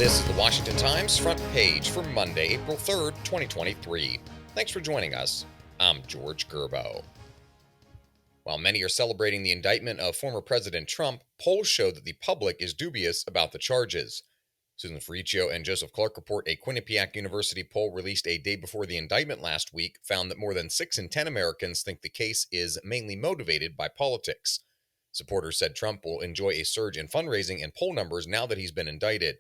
This is the Washington Times front page for Monday, April 3rd, 2023. Thanks for joining us. I'm George Gerbo. While many are celebrating the indictment of former President Trump, polls show that the public is dubious about the charges. Susan Ferricchio and Joseph Clark report a Quinnipiac University poll released a day before the indictment last week found that more than 6 in 10 Americans think the case is mainly motivated by politics. Supporters said Trump will enjoy a surge in fundraising and poll numbers now that he's been indicted.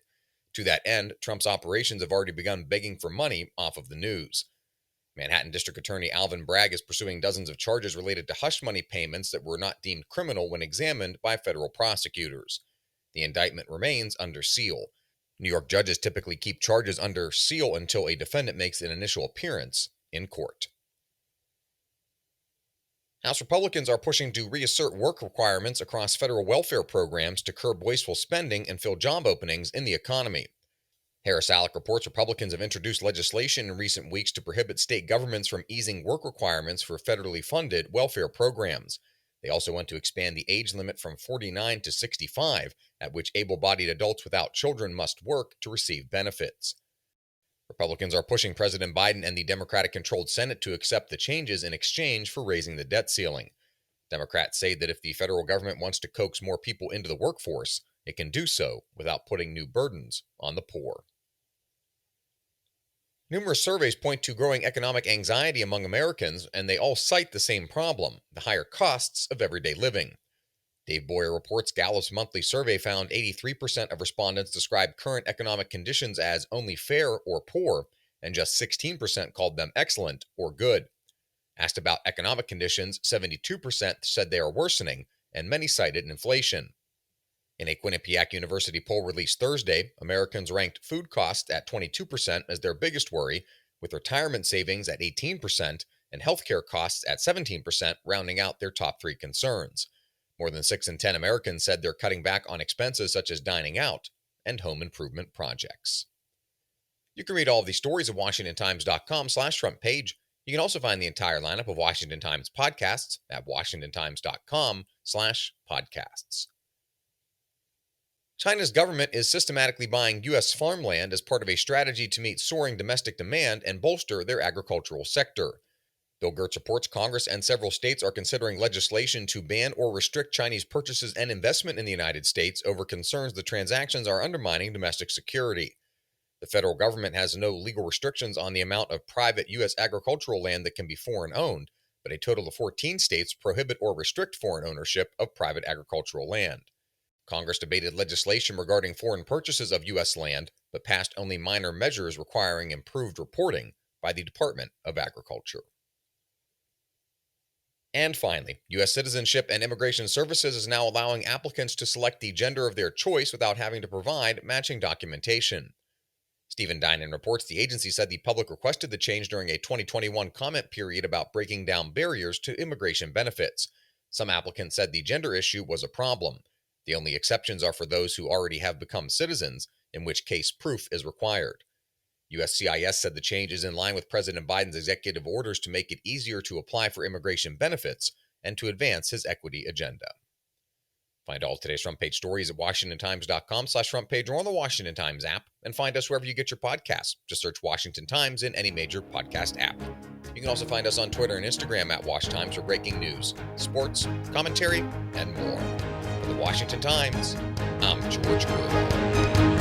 To that end, Trump's operations have already begun begging for money off of the news. Manhattan District Attorney Alvin Bragg is pursuing dozens of charges related to hush money payments that were not deemed criminal when examined by federal prosecutors. The indictment remains under seal. New York judges typically keep charges under seal until a defendant makes an initial appearance in court. House Republicans are pushing to reassert work requirements across federal welfare programs to curb wasteful spending and fill job openings in the economy. Harris Alec reports Republicans have introduced legislation in recent weeks to prohibit state governments from easing work requirements for federally funded welfare programs. They also want to expand the age limit from 49 to 65, at which able-bodied adults without children must work to receive benefits. Republicans are pushing President Biden and the Democratic-controlled Senate to accept the changes in exchange for raising the debt ceiling. Democrats say that if the federal government wants to coax more people into the workforce, it can do so without putting new burdens on the poor. Numerous surveys point to growing economic anxiety among Americans, and they all cite the same problem: the higher costs of everyday living. Dave Boyer reports Gallup's monthly survey found 83% of respondents described current economic conditions as only fair or poor, and just 16% called them excellent or good. Asked about economic conditions, 72% said they are worsening, and many cited inflation. In a Quinnipiac University poll released Thursday, Americans ranked food costs at 22% as their biggest worry, with retirement savings at 18% and healthcare costs at 17% rounding out their top three concerns. More than 6 in 10 Americans said they're cutting back on expenses such as dining out and home improvement projects. You can read all of these stories at WashingtonTimes.com/front page. You can also find the entire lineup of Washington Times podcasts at WashingtonTimes.com/podcasts. China's government is systematically buying U.S. farmland as part of a strategy to meet soaring domestic demand and bolster their agricultural sector. Bill Gertz reports Congress and several states are considering legislation to ban or restrict Chinese purchases and investment in the United States over concerns the transactions are undermining domestic security. The federal government has no legal restrictions on the amount of private U.S. agricultural land that can be foreign-owned, but a total of 14 states prohibit or restrict foreign ownership of private agricultural land. Congress debated legislation regarding foreign purchases of U.S. land, but passed only minor measures requiring improved reporting by the Department of Agriculture. And finally, U.S. Citizenship and Immigration Services is now allowing applicants to select the gender of their choice without having to provide matching documentation. Stephen Dinan reports the agency said the public requested the change during a 2021 comment period about breaking down barriers to immigration benefits. Some applicants said the gender issue was a problem. The only exceptions are for those who already have become citizens, in which case proof is required. USCIS said the change is in line with President Biden's executive orders to make it easier to apply for immigration benefits and to advance his equity agenda. Find all today's front page stories at WashingtonTimes.com/front page or on the Washington Times app, and find us wherever you get your podcasts. Just search Washington Times in any major podcast app. You can also find us on Twitter and Instagram at WashTimes for breaking news, sports, commentary, and more. For the Washington Times, I'm George Gerbo.